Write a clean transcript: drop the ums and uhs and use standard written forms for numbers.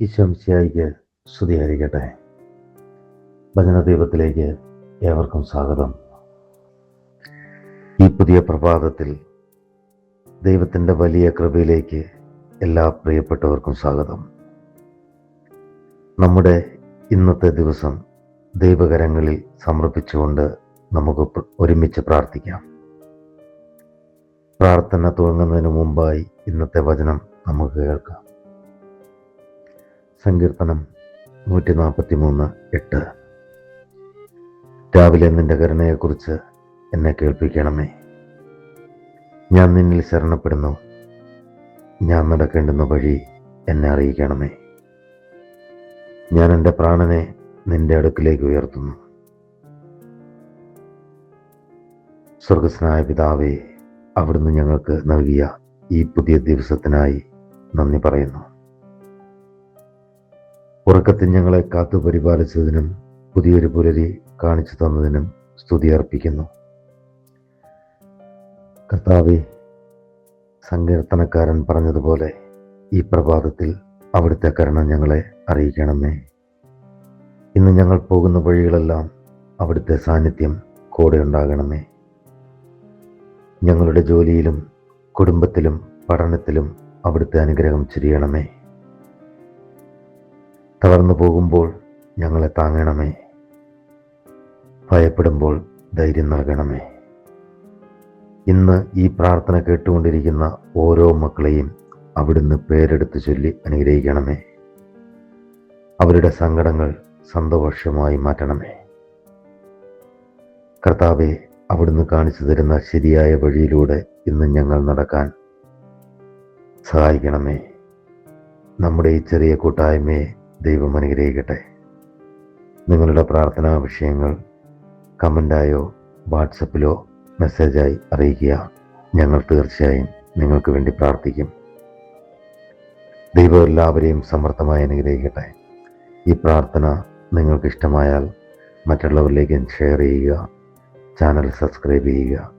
ഈശോമിശിഹായ്ക്ക് സ്തുതിയായിരിക്കട്ടെ. ഭജനദീപത്തിലേക്ക് ഏവർക്കും സ്വാഗതം. ഈ പുതിയ പ്രഭാതത്തിൽ ദൈവത്തിൻ്റെ വലിയ കൃപയിലേക്ക് എല്ലാ പ്രിയപ്പെട്ടവർക്കും സ്വാഗതം. നമ്മുടെ ഇന്നത്തെ ദിവസം ദൈവകരങ്ങളിൽ സമർപ്പിച്ചുകൊണ്ട് നമുക്ക് ഒരുമിച്ച് പ്രാർത്ഥിക്കാം. പ്രാർത്ഥന തുടങ്ങുന്നതിന് മുമ്പായി ഇന്നത്തെ വചനം നമുക്ക് കേൾക്കാം. സങ്കീർത്തനം 143:8. രാവിലെ നിന്റെ കരുണയെക്കുറിച്ച് എന്നെ കേൾപ്പിക്കണമേ. ഞാൻ നിന്നിൽ ശരണപ്പെടുന്നു. ഞാൻ നടക്കേണ്ടുന്ന വഴി എന്നെ അറിയിക്കണമേ. ഞാൻ എൻ്റെ പ്രാണനെ നിന്റെ അടുക്കിലേക്ക് ഉയർത്തുന്നു. സ്വർഗസ്നായ പിതാവേ, അവിടുന്ന് ഞങ്ങൾക്ക് നൽകിയ ഈ പുതിയ ദിവസത്തിനായി നന്ദി പറയുന്നു. ഉറക്കത്തിൽ ഞങ്ങളെ കാത്തു പരിപാലിച്ചതിനും പുതിയൊരു പുലരി കാണിച്ചു തന്നതിനും സ്തുതി അർപ്പിക്കുന്നു. കർത്താവേ, സങ്കീർത്തനക്കാരൻ പറഞ്ഞതുപോലെ ഈ പ്രഭാതത്തിൽ അവിടുത്തെ കരുണ ഞങ്ങളെ അറിയിക്കണമേ. ഇന്ന് ഞങ്ങൾ പോകുന്ന വഴികളെല്ലാം അവിടുത്തെ സാന്നിധ്യം കൂടെ ഉണ്ടാകണമേ. ഞങ്ങളുടെ ജോലിയിലും കുടുംബത്തിലും പഠനത്തിലും അവിടുത്തെ അനുഗ്രഹം ചൊരിയണമേ. തളർന്നു പോകുമ്പോൾ ഞങ്ങളെ താങ്ങണമേ. ഭയപ്പെടുമ്പോൾ ധൈര്യം നൽകണമേ. ഇന്ന് ഈ പ്രാർത്ഥന കേട്ടുകൊണ്ടിരിക്കുന്ന ഓരോ മക്കളെയും അവിടുന്ന് പേരെടുത്ത് ചൊല്ലി അനുഗ്രഹിക്കണമേ. അവരുടെ സങ്കടങ്ങൾ സന്തോഷമായി മാറ്റണമേ. കർത്താവെ, അവിടുന്ന് കാണിച്ചു തരുന്ന ശരിയായ വഴിയിലൂടെ ഇന്ന് ഞങ്ങൾ നടക്കാൻ സഹായിക്കണമേ. നമ്മുടെ ഈ ചെറിയ കൂട്ടായ്മയെ ദൈവം അനുഗ്രഹിക്കട്ടെ. നിങ്ങളുടെ പ്രാർത്ഥനാ വിഷയങ്ങൾ കമൻ്റായോ വാട്സപ്പിലോ മെസ്സേജായി അറിയിക്കുക. ഞങ്ങൾ തീർച്ചയായും നിങ്ങൾക്ക് വേണ്ടി പ്രാർത്ഥിക്കും. ദൈവം എല്ലാവരെയും സമർത്ഥമായി അനുഗ്രഹിക്കട്ടെ. ഈ പ്രാർത്ഥന നിങ്ങൾക്ക് ഇഷ്ടമായാൽ മറ്റുള്ളവരിലേക്ക് ഷെയർ ചെയ്യുക. ചാനൽ സബ്സ്ക്രൈബ് ചെയ്യുക.